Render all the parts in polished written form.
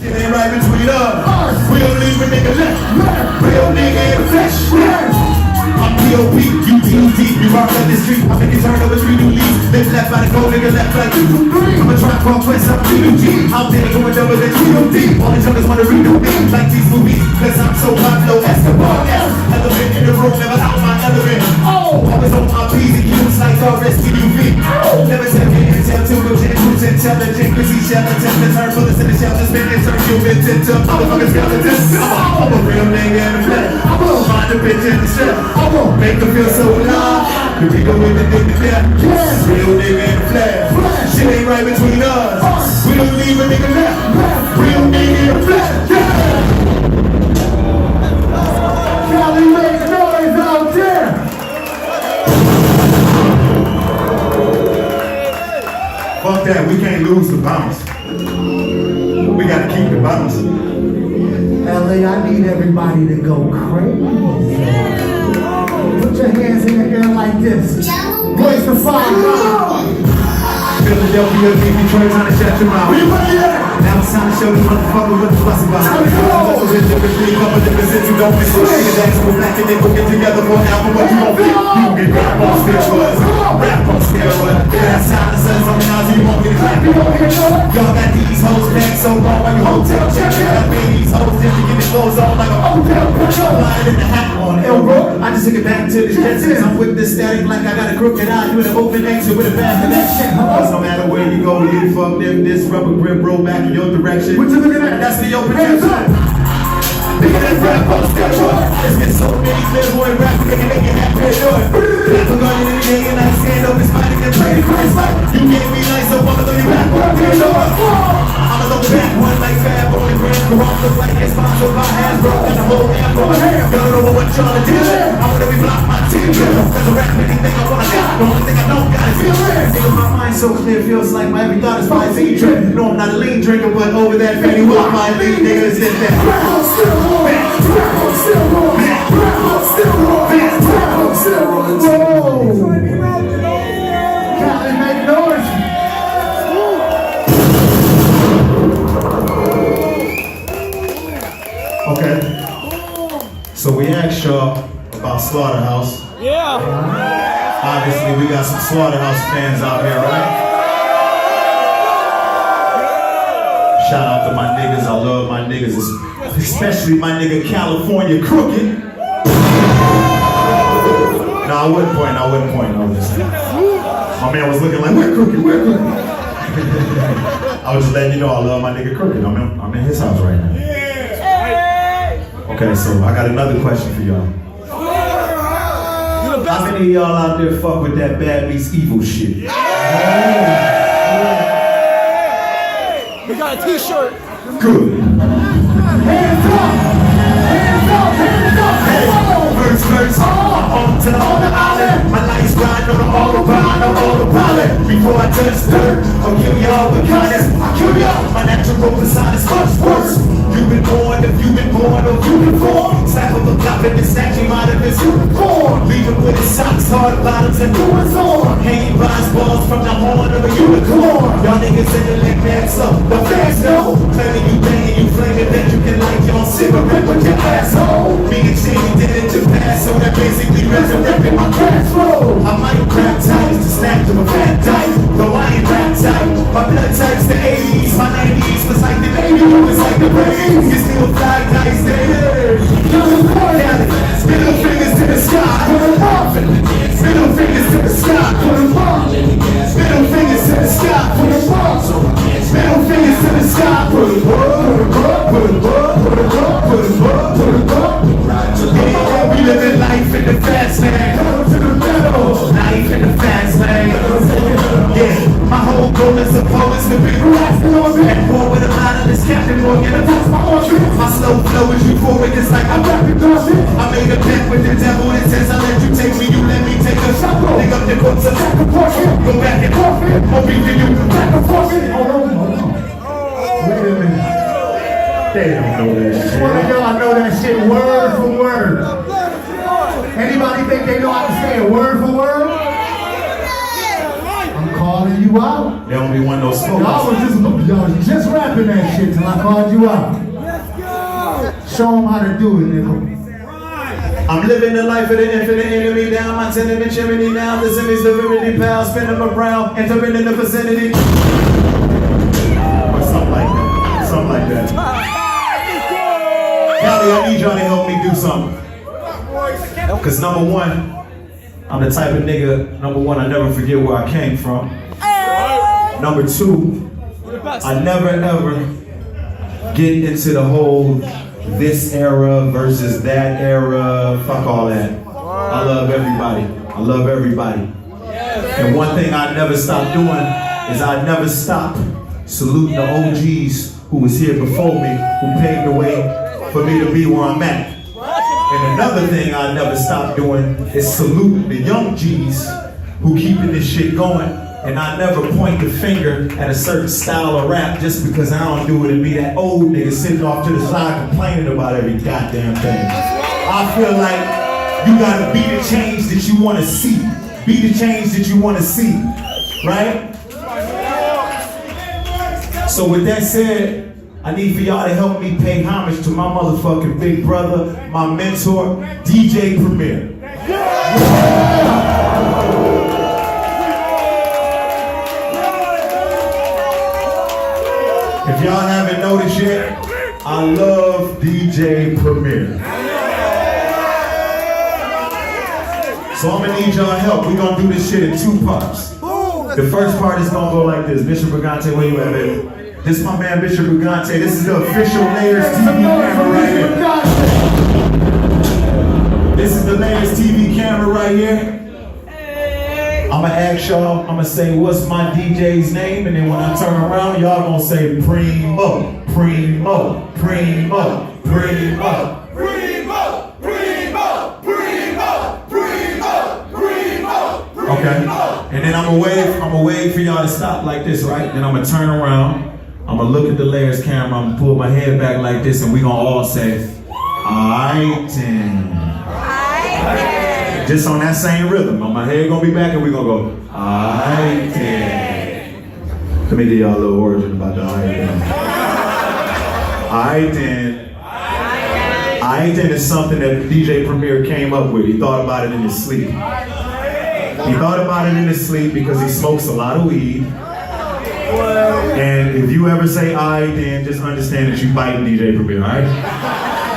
It ain't right between us. Real nigga left. Real nigga in the flesh. I'm P.O.P. You D.U.D. You rock up the street. I make it turn over 3 new leaves. Live left by the gold, nigga left like 2, 3. I'm a trap called West up D.U.G. Out there going double than G.O.D. All the junkers wanna redo me like these movies. Cause I'm so Pablo Escobar. Elephant in the room, never out my element. Always on my P's and Q's like RSTUV. Never tell me and tell to go to who's intelligent. Cause he's skeleton. The turn bullets in the shell to spin and turn humans into motherfucking skeletons. I'm a real nigga in the flesh. I won't find a bitch in the strap. I won't make her feel so alive. Here we go with the nigga there. Real nigga in the flesh. Shit ain't right between us. We don't leave a nigga left. Real nigga in the flesh. Cali, make noise out there. Fuck that, we can't lose the bounce. We gotta keep the bounce. LA, I need everybody to go crazy. Put your hands in the air like this. Royce the 5. Philadelphia, Detroit, trying to shut your mouth. Now it's time to show the motherfucker what the fuss about. Couple different cities, you don't miss it. Niggas ask go back and they go get together for an album. What you gon' fit? You gon' get rap on steroids. Rap on steroids. That's how the sun's on the nose, you won't get it clap. Y'all got these hoes back so long like a hotel check. Got these hoes in to get the clothes on like a hotel check. Flying in the hat on Elro. I just took it back to the Jetsons. I'm with the static like I got a crooked eye. Doing an open exit with a bad connection. Cause no matter where you go, you fucked if this rubber grip roll back in your direction. What you looking at? That's the open exit. Nigga, that rap on steroids. There's been so many clearboy rappers, nigga, they get happy to do it. Rapper going in the day and I stand up and spite and play the Christ like you gave me life, so I'ma throw you back on the door. I'ma throw the back one like Fab on the grand garage, look like it's sponsored by Hasbro. Got the whole damn going ham. Y'all don't know what y'all to do. I wanna reblock my team. Cause a rap anything I wanna do. The only thing I don't got is feel it. Nigga, my mind so clear, feels like my every thought is 5Z trip. No, I'm not a lean drinker, but over that Fanny Walk, my lean niggas is that. Cali, make noise. Okay. So we asked y'all about Slaughterhouse. Yeah. Obviously, we got some Slaughterhouse fans out here, right? Shout out to my niggas. I love my niggas, especially my nigga California Crooked. No, I wouldn't point. I was just, my man was looking like, where Crooked? I was just letting you know I love my nigga Crooked. I'm in his house right now. Okay, so I got another question for y'all. How many of y'all out there fuck with that Bad Meets Evil shit? We got a t-shirt. Good. Hands up! Hands up! Hands up! Hey, verse, on to the island. My life's riding on the autopilot. Before I touch dirt, I'll kill y'all with kindness. I'll kill y'all. My natural persona is much worse. You've been born, if you've been born, or you've been born. Slap up a cop in the statue, might have been unicorn. Leave him with his socks, hard bottoms, and doors on. Hanging by his balls from the horn of a unicorn. Y'all niggas in the leg backs up, the fans know. Claiming you banging, you flaming that you can light your cigarette with your asshole. Me and Jimmy did it to pass, so that basically resurrected my cash flow. I might grab tight to snap to a fat tight, though I ain't rap tight. My blood type's the 80s, my 90s was like the 80s, it was like the brains. You still fly dice there. Middle fingers to the sky. Middle fingers to the sky. Middle fingers to the sky. Middle fingers to the sky. Yeah, we living life in the fast lane. Life in the fast lane. Yeah, my whole goal is supposed to be and war with a lot of this Captain Morgan. My slow flow is euphoric, it's like I'm rapping gossip. I made a bet with the devil that says I'll let you take me, you let me take a shot. Pick up the books and back and forth. Go back and forth. I'll be for you, back and forth. Wait a minute. They don't know that shit. One of y'all know that shit word for word. Anybody think they know how to say it word for word? I'm calling calling you out. They don't be one of those folks. Y'all was just rapping that shit till I called you out. Let's go. Show them how to do it, nigga. I'm living the life of the infinite enemy down my tenement chimney down. The semis, the remedy pal, spinning them around, entering in the vicinity. Or something like that. Something like that. Callie, I need y'all to help me do something. Cause number one, I'm the type of nigga, number one, I never forget where I came from. Number two, I never ever get into the whole this era versus that era, fuck all that. I love everybody. I love everybody. And one thing I never stop doing is I never stop saluting the OGs who was here before me, who paved the way for me to be where I'm at. And another thing I never stop doing is saluting the young G's who keeping this shit going. And I never point the finger at a certain style of rap just because I don't do it and be that old nigga sitting off to the side complaining about every goddamn thing. I feel like you gotta be the change that you wanna see. Be the change that you wanna see, right? So with that said, I need for y'all to help me pay homage to my motherfucking big brother, my mentor, DJ Premier. If y'all haven't noticed yet, I love DJ Premier. So I'm gonna need y'all help. We're gonna do this shit in two parts. The first part is gonna go like this. Bishop Brigante, where you at, baby? This is my man Bishop Brigante. This is the official Layers TV camera right here. This is the Layers TV camera right here. I'ma ask y'all, I'ma say what's my DJ's name, and then when I turn around, y'all gonna say Primo, Primo, Primo, Primo, Primo, Primo, Primo, Primo, Primo. Okay, and then I'ma wait for y'all to stop like this, right? Then I'ma turn around, I'ma look at the Layers camera, I'ma pull my head back like this, and we gonna all say, aight then. Just on that same rhythm. My head gonna be back and we gonna go, aight then. Let me give y'all a little origin about the aight then. Aight then. Aight then is something that DJ Premier came up with. He thought about it in his sleep. He thought about it in his sleep because he smokes a lot of weed. And if you ever say aight then, just understand that you biting DJ Premier, alright?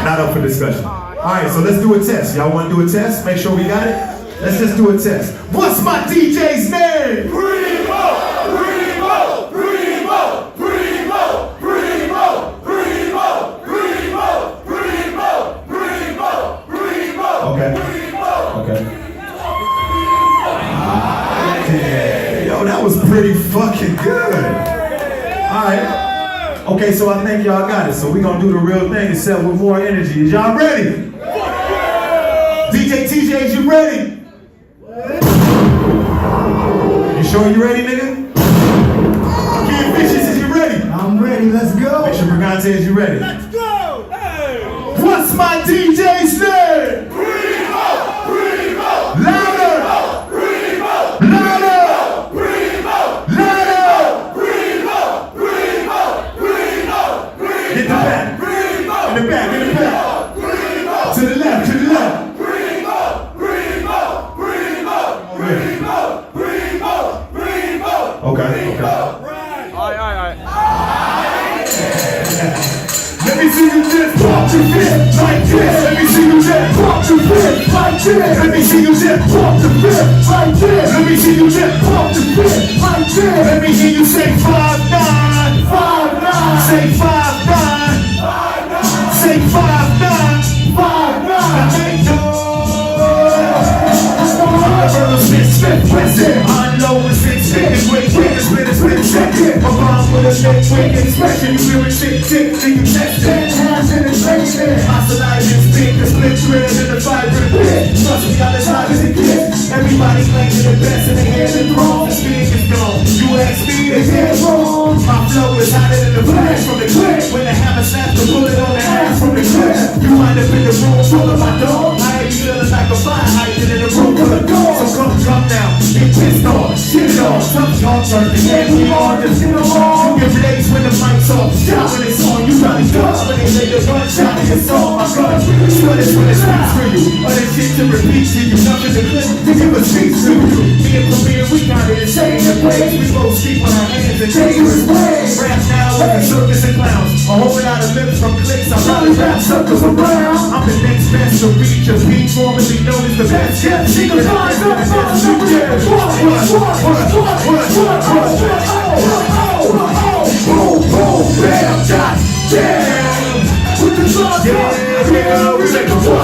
Not up for discussion. Alright, so let's do a test. Y'all want to do a test? Make sure we got it? Let's just do a test. What's my DJ's name? Primo! Primo! Primo! Primo! Primo! Primo! Primo! Primo! Primo! Primo! Okay. Okay. Yo, that was pretty fucking good. Alright. Okay, so I think y'all got it. So we're gonna do the real thing except with more energy. Is y'all ready? DJ TJ, you ready? You sure you ready, nigga? Kid Vicious, is you ready? I'm ready, let's go. Bishop Brigante, is you ready? Let's go. Hey. What's my DJ's name? Primo! Primo! Louder! Primo! Louder! Primo! Louder! Primo! Primo! Primo! Primo! Get the back! Primo! In the back, in the back! Primo! To the left, to the left! Okay, okay. Alright. Let me see you just walk to fit like this. Let me see you just walk to fit like this. Let me see you just walk to fit like this. Let me see you just walk to fit like this. Let me hear you say 5'9", 5'9", say 5'9", 5'9", say 5'9", 5'9". I ain't unload with 6 figures, with fingers, with a split second. My mom with a neck wicked expression. You feel it tick, then you test it. Hands in the training. Oscillate and speak, the split thread in the vibrant pit. Trust me, all as live as it gets. Everybody claiming the best in the head and wrong. The speed is gone. You ask me, it's head wrong. My flow is hotter than the flash from the clip. When the hammer snaps the bullet on the ass from the clip. You wind up in the room full of my dog. I ain't feeling like a fire hydrant in a room full of dogs. So come now. get pissed off. Shit on, tough talk, turn the head, we on, just get along. You get raised when the mic's off, shot when it's on, you probably duck when they lay the gunshot in your soul. My gun, sweat is when it speaks for you. Other shit to repeat to you, nothing to clip, to give a speech to you. Me and Premier, we got it insane in ways. We both speak with our hands and dangerous ways. Rap now with the circus and clowns. A whole lot of lips from clicks, I probably rap circles around. I'm the next best to reach a beat, formerly known as the best. Yeah, she goes on, boom, boom, bam, shot, damn. Put the drugs on, yeah, we make a boom,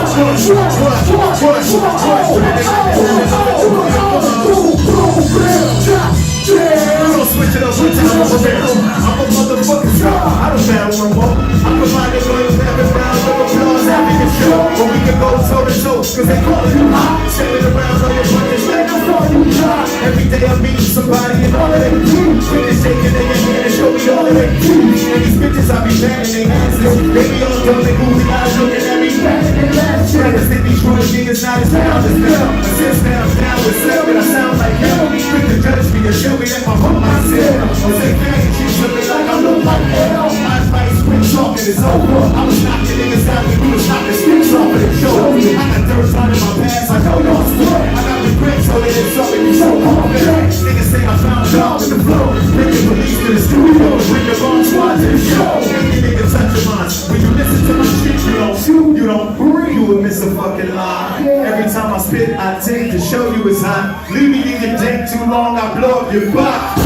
bam, shot, damn. We gon' switch it up one time over there. I'm a motherfucking star, I don't battle no more. I provide the loyal having rounds of applause after your show. But we can go toe to toe, cause they call you hot. Sailing around on your punches like I saw you try. Every day I meet somebody and all of they do. Finish shaking in your hand and show me all of they do. And these bitches I be batting they asses. They be all dumb and goofy eyes looking at me batting their last shit. I think these Detroit niggas not as loud as them. But since now I'm down with Slim and I sound like hell. Quick to judge me and show me that my heart myself. Or say fag and shit looking like I look like hell. My advice when talking is over. I was knocking niggas out when you was knocking sticks off of the show. I got dirt on in my past, I know y'all swear. I got regrets, so they didn't something you so confident. Niggas say I found y'all with the flow. Bring the police to the studio, bring the wrong squad to the show. Any nigga touch your mind. When you listen to my shit, you don't shoot, you don't breathe. You would miss a fucking line. Every time I spit, I take to show you it's hot. Leave me in your dick too long, I blow up your butt.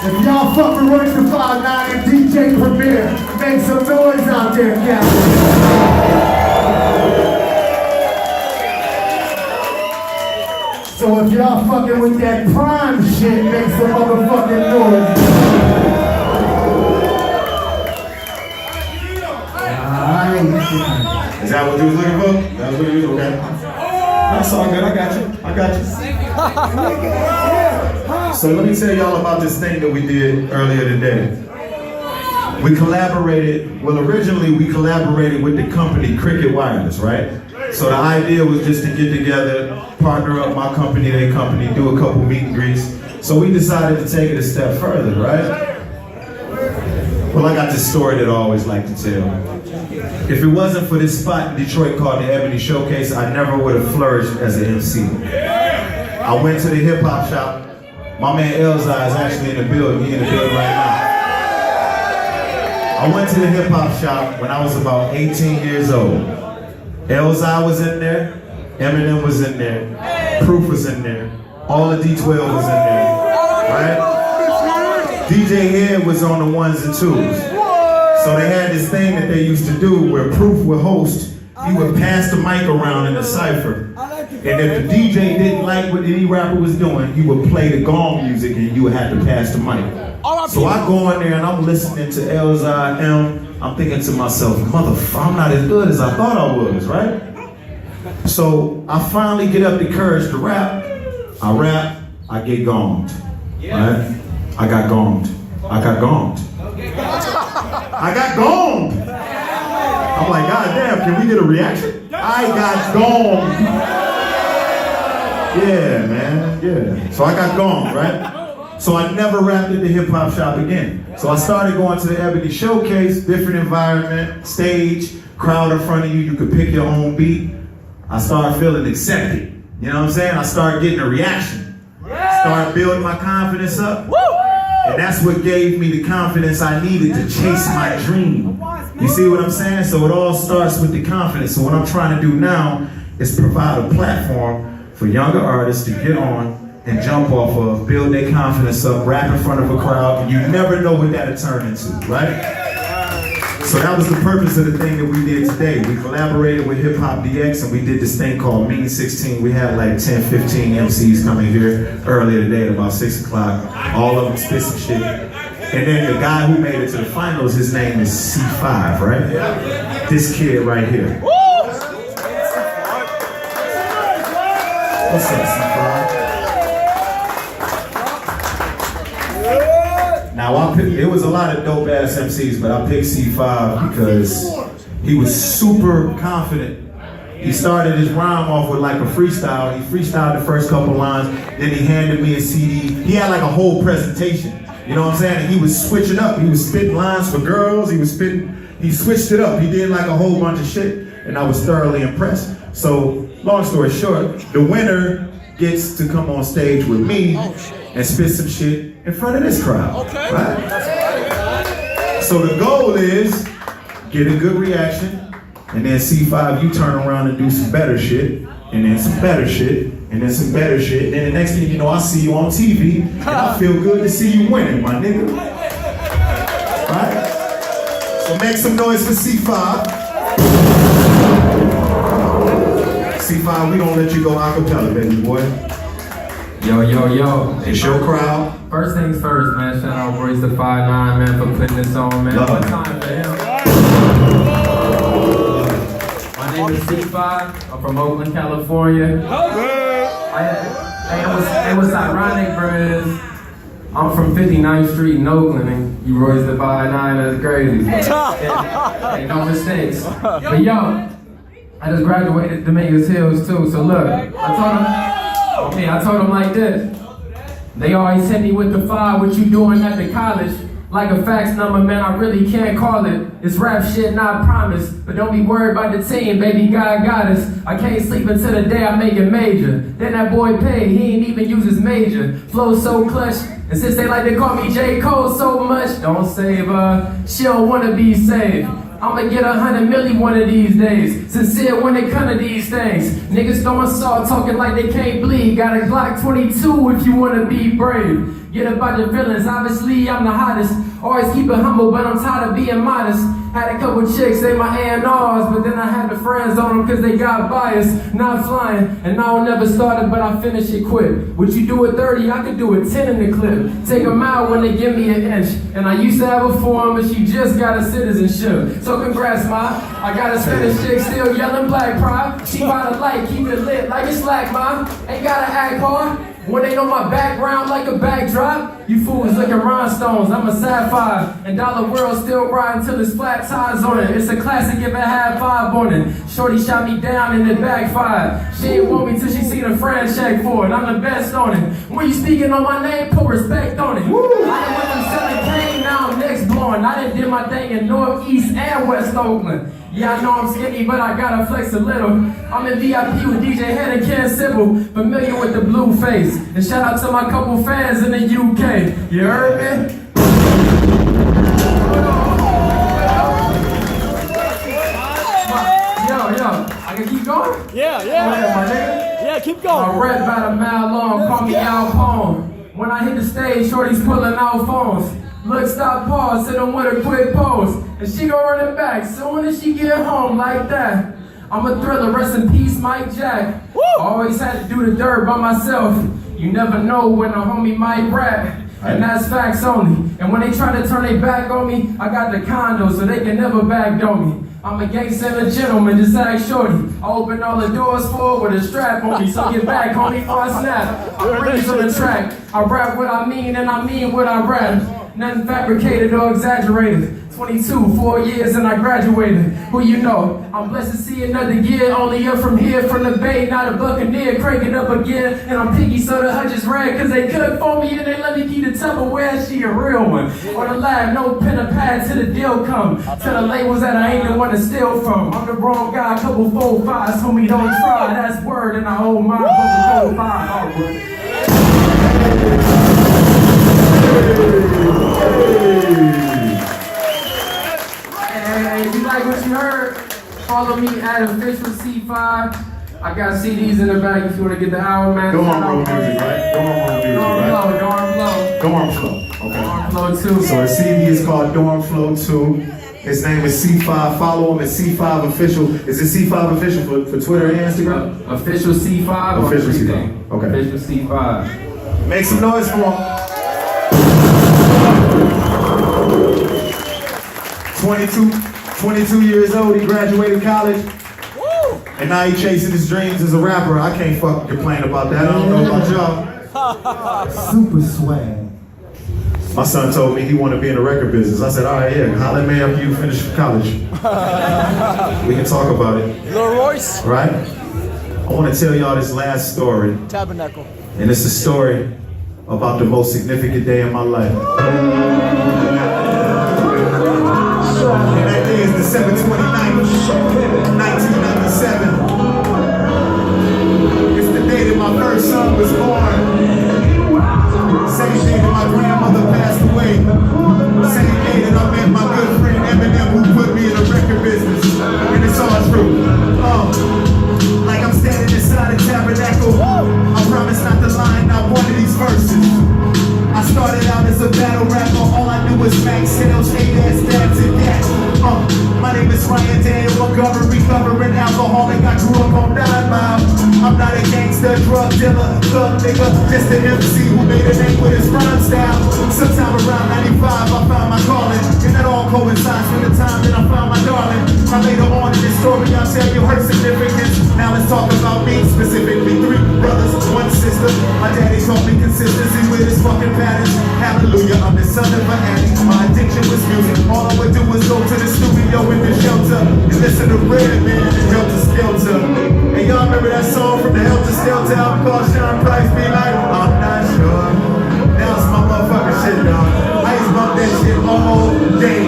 If y'all fuck with Royce the 5'9" and DJ Premier, make some noise out there, guys. So if y'all fucking with that prime shit, make some motherfucking noise. Alright. Is that what you was looking for? That was what you was okay. That's all good, I got you. I got you. So let me tell y'all about this thing that we did earlier today. We collaborated, well originally we collaborated with the company Cricket Wireless, right? So the idea was just to get together, partner up my company, their company, do a couple meet and greets. So we decided to take it a step further, right? Well, I got this story that I always like to tell. If it wasn't for this spot in Detroit called the Ebony Showcase, I never would have flourished as an MC. I went to the hip hop shop. My man Elzai is actually in the building. He's in the building right now. I went to the hip hop shop when I was about 18 years old. Elzai was in there, Eminem was in there, Proof was in there, all the D12 was in there, right? DJ Head was on the ones and twos. So they had this thing that they used to do where Proof would host. He would pass the mic around in a cypher. And if the DJ didn't like what any rapper was doing, he would play the gong music and you would have to pass the mic. So I go in there and I'm listening to Elzai M. I'm thinking to myself, motherfucker, I'm not as good as I thought I was, right? So I finally get up the courage to rap. I rap, I get gonged, right? I got gonged. I got gonged. I got gonged. I'm like, God damn, can we get a reaction? I got gonged. Yeah, man, yeah. So I got gonged, right? So I never rapped at the hip hop shop again. So I started going to the Ebony Showcase, different environment, stage, crowd in front of you, you could pick your own beat. I started feeling accepted. You know what I'm saying? I started getting a reaction. Started building my confidence up. And that's what gave me the confidence I needed to chase my dream. You see what I'm saying? So it all starts with the confidence. So what I'm trying to do now is provide a platform for younger artists to get on and jump off of, build their confidence up, rap in front of a crowd, and you never know what that'll turn into, right? So that was the purpose of the thing that we did today. We collaborated with Hip Hop DX and we did this thing called Mean 16. We had like 10, 15 MCs coming here earlier today at about 6 o'clock. All of them spit some shit. And then the guy who made it to the finals, his name is C5, right? This kid right here. What's up, C5? Now, it was a lot of dope ass MCs, but I picked C5 because he was super confident He started his rhyme off with like a freestyle. He freestyled the first couple lines, then he handed me a CD. He had like a whole presentation, you know what I'm saying? And he was switching up. He was spitting lines for girls. He switched it up. He did like a whole bunch of shit, and I was thoroughly impressed. So, long story short, the winner gets to come on stage with me and spit some shit in front of this crowd, right? So the goal is get a good reaction, and then C5, you turn around and do some better shit, and then some better shit, and then some better shit, and then the next thing you know, I see you on TV, and I feel good to see you winning, my nigga. Right? So make some noise for C5. C5, we gonna let you go acapella, baby boy. Yo, yo, yo. It's your crowd. First things first, man. Shout out Royce the 5'9", man, for putting this on, man. Love One it. time for him. My name is C5. I'm from Oakland, California. It was ironic, bro. I'm from 59th Street in Oakland, and you Royce the 5'9", that's crazy. Hey, no mistakes. But yo, I just graduated Dominguez Hills too, so look, I told them like this. They always hit me with the 5, what you doing at the college? Like a fax number, man, I really can't call it. It's rap shit, not promise. But don't be worried about the team, baby, God got us. I can't sleep until the day I make it major. Then that boy paid, he ain't even use his major. Flow so clutch, and since they like to call me J. Cole so much, don't save her, she don't wanna be saved. I'ma get 100 milli one of these days. Sincere when it come to these things. Niggas throwing salt, talking like they can't bleed. Got a Glock 22 if you wanna be brave. Get about your feelings, obviously I'm the hottest. Always keep it humble, but I'm tired of being modest. Had a couple chicks, they my A&Rs, but then I had the friends on them cause they got bias. Not flying, and I don't never started, but I finish it quick. What you do at 30, I could do at 10 in the clip. Take them out when they give me an inch. And I used to have a form, but she just got a citizenship. So congrats, ma. I got a Spanish chick still yelling black pride. She by the light, keep it lit like it's slack, ma. Ain't gotta act hard. When they know my background like a backdrop, you fools looking rhinestones, I'm a sapphire. And dollar world still riding till it's flat tires on it. It's a classic if it had 5 on it. Shorty shot me down and it backfired. She ain't want me till she seen a friend check for it. I'm the best on it. When you speaking on my name, put respect on it. Woo. I done went from selling cane, now I'm next blowing. I done did my thing in North, East, and West Oakland. Yeah, I know I'm skinny, but I gotta flex a little. I'm in VIP with DJ Head and Ken Sybil, familiar with the blue face. And shout out to my couple fans in the UK. You heard me? Yo, I can keep going? Yeah. My nigga. Yeah, keep I going. read about a mile long, call me Al Pone. When I hit the stage, shorty's pulling out phones. Look, stop, pause, hit him with a quick pose. And she gon' run it back soon as she get home like that. I'm a thriller, rest in peace, Mike Jack. Always had to do the dirt by myself. You never know when a homie might rap. And that's facts only. And when they try to turn their back on me, I got the condo so they can never backdoor me. I'm a gangster and a gentleman, just act shorty. I open all the doors for with a strap on me, so get back, homie, before I snap. I breeze on the track. I rap what I mean and I mean what I rap. Nothing fabricated or exaggerated. 22, 4 years and I graduated. Who you know? I'm blessed to see another year. Only up from here, from the Bay, not a Buccaneer. Crank it up again. And I'm picky, so the hutch is red. Cause they cook for me and they let me keep the Tupperware. She a real one. On the lab, no pen or pad till the deal come. Tell the labels that I ain't the one to steal from. I'm the wrong guy, couple 4 5s. Homie, don't try. That's word and I hold mine. Couple 4 5. Hey, if you like what you heard, follow me at official C5. I got CDs in the back if you want to get the album, man. Dorm Road music, right? Dorm Flow. Okay. Dorm Flow 2. So the CD is called Dorm Flow 2. His name is C5. Follow him at C5 Official. Is it C5 Official for Twitter and Instagram? Official C5. Official C5. Okay. Official C5. Make some noise for him. 22 years old, he graduated college. And now he chasing his dreams as a rapper. I can't fucking complain about that. I don't know about y'all. Super swag. My son told me he wanted to be in the record business. I said, all right, yeah, holler at me after you finish college. We can talk about it. Little Royce. Right? I want to tell y'all this last story. Tabernacle. And it's a story about the most significant day in my life. And that day is December 29th, 1997. It's the day that my first son was born. Same day that my grandmother passed away. Same day that I met my good friend Eminem, who put me in the record business. And it's all true. Like I'm standing inside a tabernacle. I promise not to lie, not one of these verses. I started out as a battle rapper. All I knew was max sales, hate-ass dabs and that. My name is Ryan Daniel Montgomery, recovering alcoholic. I grew up on 9 Mile. I'm not a gangster, drug dealer, thug nigga, just an MC who made a name with his rhyme style. Sometime around 95, I found my calling, and that all coincides with the time that I found my darling. Now later on in this story, I'll tell you her significance. Now let's talk about me, specifically 3 brothers, 1 sister. My daddy taught me consistency with his fucking patterns. Hallelujah, I'm the son of an addict. My addiction was music. All I would do was go to the studio in the shelter and listen to Redman and Helter Skelter. And y'all remember that song from the Helter Skelter album called Sean Price be like, I'm not sure. Now it's my motherfucking shit, dog. I used to bump that shit all day.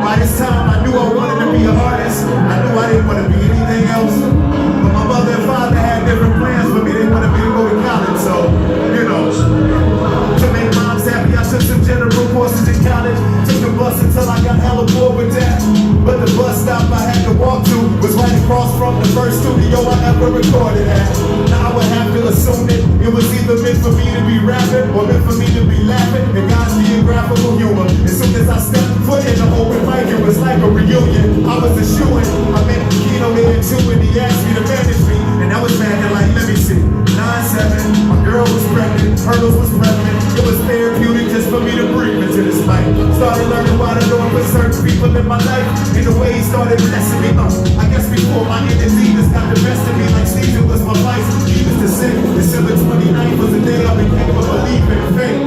By this time, I knew I wanted to be an artist. I knew I didn't want to be anything else. But my mother and father had different plans for me. They wanted me to go to college, so, you know. To make moms happy, I took some general courses in college. Took the bus until I got hella bored with that. But the bus stop I had to walk to was right across from the first studio I ever recorded at. Now I would have to assume that it was either meant for me to be rapping or meant for me to be laughing at God's geographical humor. As soon as I stepped foot in the open mic, it was like a reunion. I was a shoo-in. I met Kino there too, and he asked me to manage me. And I was back and like, let me see. 9-7, my girl was pregnant, hurdles was prevalent. It was therapeutic just for me to breathe into this mic. Started learning why the Lord put certain people in my life, and the way he started blessing me. I guess before my inner demons got the best of me, like Caesar was my vice, Jesus to sin. December 29th was the day I became a believer in faith.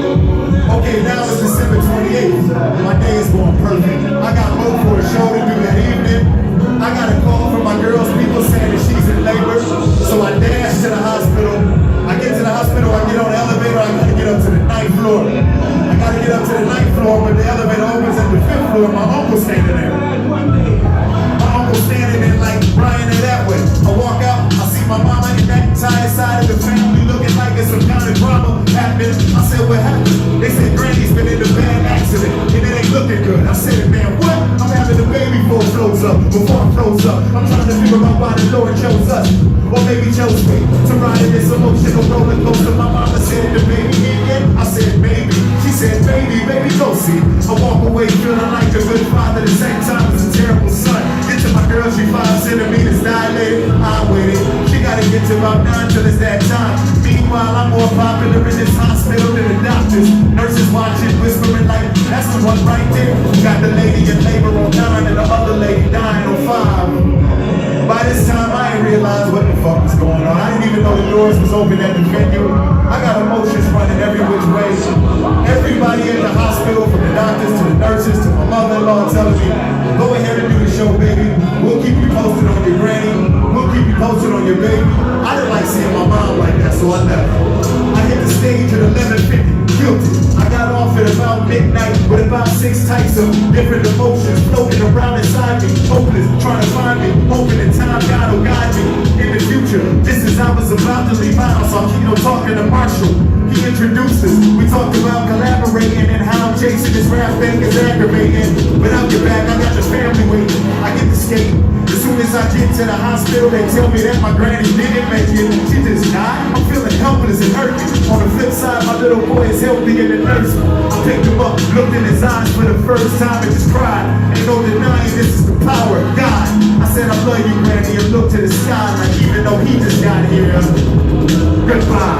Okay, now it's December 28th. My day is going perfect. I got booked for a show to do that evening. I got a call from my girl's people saying that she's in labor, so I dash to the hospital. I get to the hospital, I get on the elevator, I gotta get up to the 9th floor. I gotta get up to the 9th floor, but the elevator opens at the 5th floor. My uncle's standing there. My uncle's standing there like Brian ain't that way. I walk out, I see my mama and that entire side of the family looking like it's some kind of drama happening. I said, what happened? They said Granny's been in a bad accident and it ain't looking good. I said, man, what? I'm having a baby before it flows up. I'm trying to figure out why the Lord chose us, or maybe chose me, to ride in this emotional roller coaster. My mama said, the baby in yet? I said, maybe. She said, baby, go see. I walk away feeling like a good father, the same time as a terrible son. Get to my girl, she 5 centimeters dilated. I waited. She gotta get to about 9 till it's that time. Meanwhile, I'm more popular in this hospital than the doctors. Nurses watching, whispering like, that's the one right there. Got the lady in labor on 9 and the other lady dying on 5. By this time, I ain't realized what the fuck was going on. I didn't even know the doors was open at the venue. I got emotions running every which way. Everybody in the hospital, from the doctors to the nurses to my mother-in-law, telling me, go ahead and do the show, baby. We'll keep you posted on your granny. We'll keep you posted on your baby. I didn't like seeing my mom like that, so I left. I hit the stage at 11:50. Guilty. I got off at about midnight with about 6 types of different emotions floating around inside me. Hopeless, trying to find me, hoping in time God will guide me in the future. Just as I was about to leave my house, I'm talking to Marshall. He introduced us. We talked about collaborating and how chasing this rap thing is aggravating. But I'll get back, I got the family waiting. I get the skate. As soon as I get to the hospital, they tell me that my granny didn't make it. She just died. I'm feeling helpless and hurting. On the flip side, my little boy is healthy in the nurse. I picked him up, looked in his eyes for the first time and just cried. Ain't no denying this is the power of God. I said, I love you, Granny, and looked to the sky like even though he just got here. Goodbye.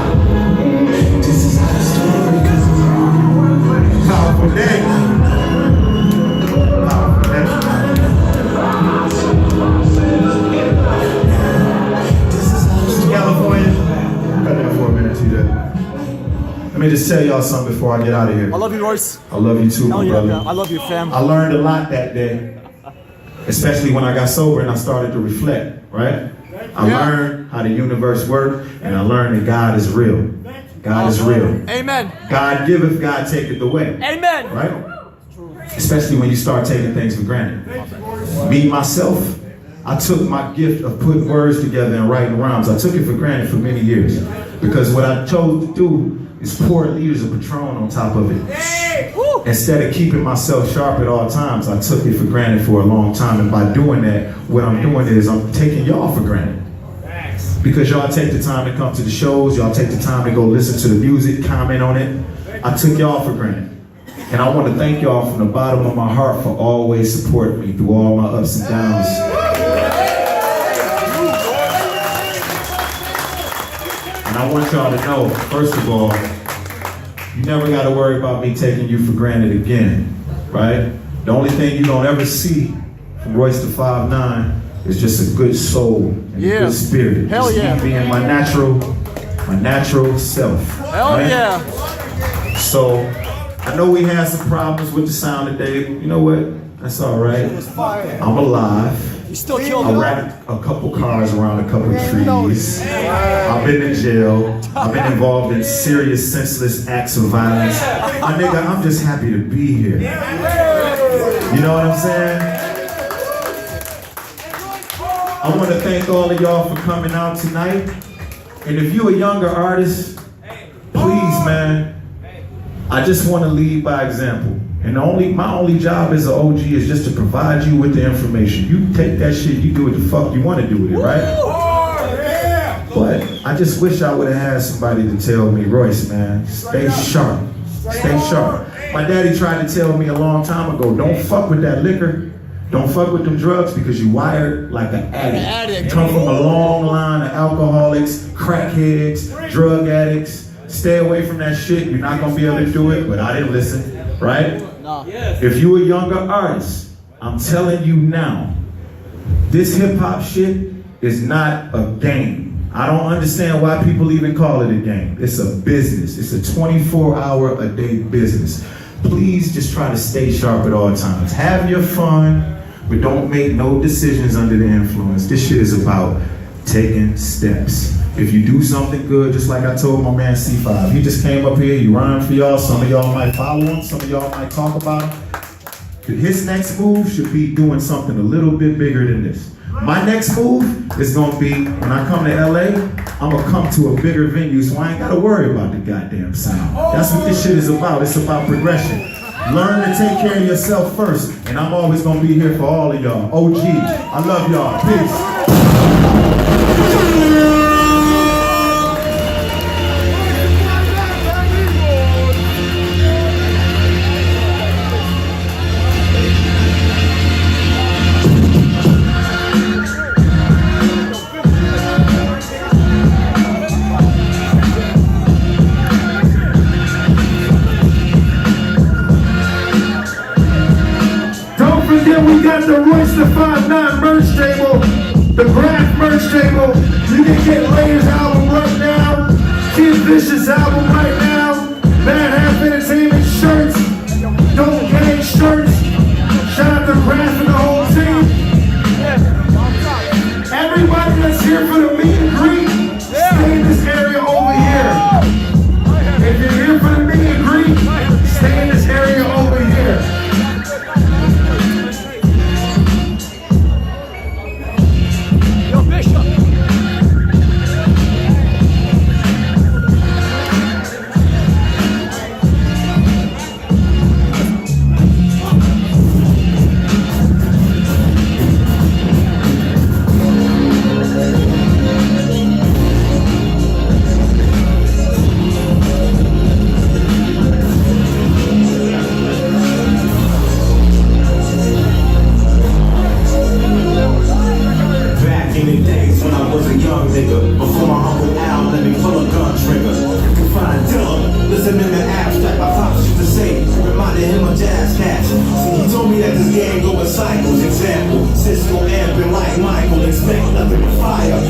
This is how the story goes. Powerful day. Powerful day. California. Cut that for a minute, TJ. Let me me just tell y'all something before I get out of here. I love you, Royce. I love you too, Hell my yeah, brother. man. I love you, fam. I learned a lot that day, especially when I got sober and I started to reflect, right? I learned how the universe works, and I learned that God is real. God is real. Amen. God giveth, God taketh away. Amen. Right? Especially when you start taking things for granted. Me, myself, I took my gift of putting words together and writing rhymes. I took it for granted for many years. Because what I chose to do is pour liters of Patron on top of it. Instead of keeping myself sharp at all times, I took it for granted for a long time. And by doing that, what I'm doing is I'm taking y'all for granted. Because y'all take the time to come to the shows, y'all take the time to go listen to the music, comment on it. I took y'all for granted. And I want to thank y'all from the bottom of my heart for always supporting me through all my ups and downs. And I want y'all to know, first of all, you never got to worry about me taking you for granted again, right? The only thing you don't ever see from Royce the 5'9" is just a good soul and a good spirit. Hell just yeah. me being my natural self. Hell right? yeah. So, I know we had some problems with the sound today. You know what? That's all right. I'm alive. You still killed I it. wrapped a couple cars around a couple of trees. I've been in jail. I've been involved in serious, senseless acts of violence. My nigga, I'm just happy to be here. You know what I'm saying? I want to thank all of y'all for coming out tonight. And if you're a younger artist, please, man, I just want to lead by example. And my only job as an OG is just to provide you with the information. You take that shit, you do what the fuck you want to do with it, right? But I just wish I would have had somebody to tell me, Royce, man, stay sharp. Stay sharp. My daddy tried to tell me a long time ago, don't fuck with that liquor. Don't fuck with them drugs because you wired like an addict. You come from a long line of alcoholics, crackheads, drug addicts. Stay away from that shit. You're not gonna be able to do it, but I didn't listen, right? No. If you a younger artist, I'm telling you now, this hip hop shit is not a game. I don't understand why people even call it a game. It's a business. It's a 24-hour-a-day business. Please just try to stay sharp at all times. Have your fun, but don't make no decisions under the influence. This shit is about taking steps. If you do something good, just like I told my man C5, he just came up here, he rhymed for y'all. Some of y'all might follow him, some of y'all might talk about him. His next move should be doing something a little bit bigger than this. My next move is gonna be, when I come to LA, I'm gonna come to a bigger venue so I ain't gotta worry about the goddamn sound. That's what this shit is about. It's about progression. Learn to take care of yourself first, and I'm always gonna be here for all of y'all. OG, I love y'all. Peace. We got the Royce the 5'9" merch table, the Graph merch table. You can get Layers album right now, Kid Vicious album right now, Bad Half Entertainment shirts, Don't Gang shirts. Shout out to Graph and the whole team. Everybody that's here for the meet and greet, stay in this area over here. If you're here for the meet and greet, stay in this area over here.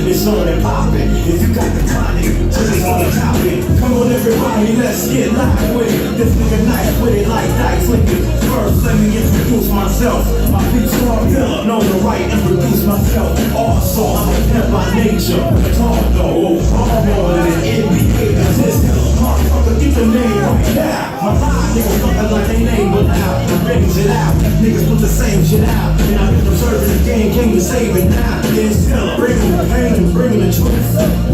It's on and poppin'. If you got the tonic, just on the topic. Come on everybody, let's get live with it. This nigga nice with it like dice flicking. First, let me introduce myself. My feet strong pillar, know the right and produce myself. Also, I'm a pimp by nature. Tall though, all more than an NBA. This motherfucker, get the name right now. My ride niggas fucking like they name but out. I brings it out. Niggas put the same shit out. And I've been observing the game, came to save it now. It's still bringing the pain and bringing the truth.